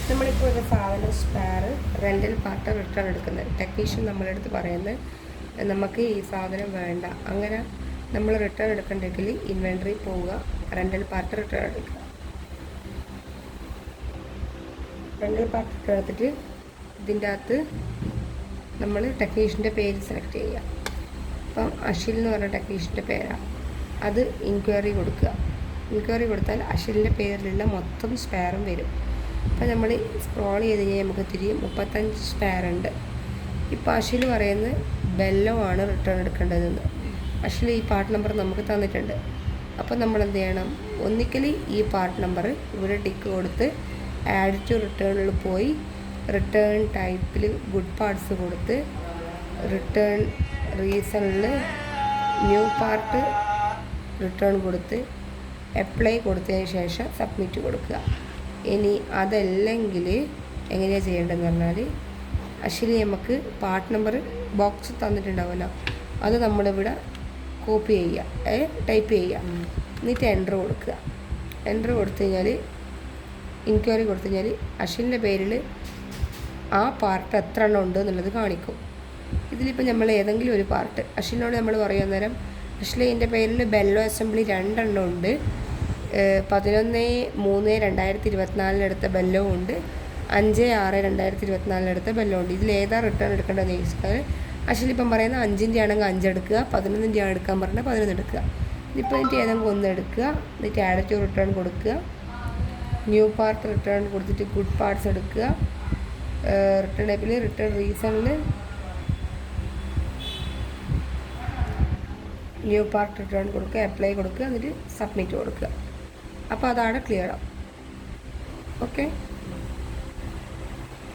നമ്മളിപ്പോൾ ഒരു സാധനം സ്പെയർ റെൻ്റൽ പാർട്ട് റിട്ടേൺ എടുക്കുന്നത് ടെക്നീഷ്യൻ നമ്മളെ അടുത്ത് പറയുന്നത് നമുക്ക് ഈ സാധനം വേണ്ട, അങ്ങനെ നമ്മൾ റിട്ടേൺ എടുക്കണ്ടെങ്കിൽ ഇൻവെൻട്രി പോവുക, റെൻ്റൽ പാർട്ട് റിട്ടേൺ എടുക്കുക. റെൻ്റൽ പാർട്ട് റിട്ടേൺ എടുത്തിട്ട് ഇതിൻ്റെ അകത്ത് നമ്മൾ ടെക്നീഷ്യൻ്റെ പേര് സെലക്ട് ചെയ്യുക. അപ്പം അഷിൽ എന്ന് പറഞ്ഞ ടെക്നീഷ്യൻ്റെ പേരാണ്, അത് ഇൻക്വയറി കൊടുക്കുക. ഇൻക്വയറി കൊടുത്താൽ അഷിലിൻ്റെ പേരിലുള്ള മൊത്തം സ്പെയറും വരും. അപ്പോൾ നമ്മൾ സ്ക്രോൾ ചെയ്ത് കഴിഞ്ഞാൽ നമുക്ക് തിരിയും 35 സ്പെയർ ഉണ്ട്. ഇപ്പോൾ അഷിൽ പറയുന്നത് ബെല്ലോ ആണ് റിട്ടേൺ എടുക്കേണ്ടതെന്ന്. അഷിൽ ഈ പാർട്ട് നമ്പർ നമുക്ക് തന്നിട്ടുണ്ട്. അപ്പോൾ നമ്മൾ എന്ത് ചെയ്യണം, ഒന്നിക്കൽ ഈ പാർട്ട് നമ്പർ ഇവിടെ ടിക്ക് കൊടുത്ത് ആഡ് ടു റിട്ടേണിൽ പോയി റിട്ടേൺ ടൈപ്പിൽ ഗുഡ് പാർട്സ് കൊടുത്ത് റിട്ടേൺ റീസണിൽ ന്യൂ പാർട്ട് റിട്ടേൺ കൊടുത്ത് അപ്ലൈ കൊടുത്തതിന് ശേഷം സബ്മിറ്റ് കൊടുക്കുക. ഇനി അതല്ലെങ്കിൽ എങ്ങനെയാണ് ചെയ്യേണ്ടതെന്ന് പറഞ്ഞാൽ അഷിൽ നമുക്ക് പാർട്ട് നമ്പർ ബോക്സ് തന്നിട്ടുണ്ടാവുമല്ലോ, അത് നമ്മളിവിടെ കോപ്പി ചെയ്യുക, ടൈപ്പ് ചെയ്യുക, എന്നിട്ട് എൻ്റർ കൊടുക്കുക. എൻ്റർ കൊടുത്തു കഴിഞ്ഞാൽ ഇൻക്വയറി കൊടുത്തു കഴിഞ്ഞാൽ അഷിലിൻ്റെ പേരിൽ ആ പാർട്ട് എത്ര എണ്ണം ഉണ്ട് എന്നുള്ളത് കാണിക്കും. ഇതിലിപ്പോൾ നമ്മൾ ഏതെങ്കിലും ഒരു പാർട്ട് അഷിലിനോട് നമ്മൾ പറയുന്ന നേരം അഷിൽ എൻ്റെ പേരിൽ ബെല്ലോ അസംബ്ലി 2 എണ്ണം ഉണ്ട്, 11/3/2024 എടുത്ത ബെല്ലോ ഉണ്ട്, 5/6/2024 എടുത്ത ബെല്ലോ ഉണ്ട്. ഇതിലേതാ റിട്ടേൺ എടുക്കേണ്ടതെന്ന് ചോദിച്ചാൽ അഷിലിപ്പം പറയുന്നത് 5ൻ്റെ ആണെങ്കിൽ 5 എടുക്കുക, 11ൻ്റെ ആണ് എടുക്കാൻ പറഞ്ഞാൽ 11 എടുക്കുക. ഇതിപ്പോൾ എനിക്ക് ഏതെങ്കിലും 1 എടുക്കുക, എന്നിട്ട് ആഡ് ടു റിട്ടേൺ കൊടുക്കുക, ന്യൂ പാർട്ട് റിട്ടേൺ കൊടുത്തിട്ട് ഗുഡ് പാർട്സ് എടുക്കുക, റിട്ടേൺ ടൈപ്പിൽ റിട്ടേൺ റീസണിൽ ന്യൂ പാർട്ട് റിട്ടേൺ കൊടുക്കുക, അപ്ലൈ കൊടുക്കുക, എന്നിട്ട് സബ്മിറ്റ് കൊടുക്കുക. അപ്പോൾ അതാണ് ക്ലിയർ ആവും. ഓക്കെ.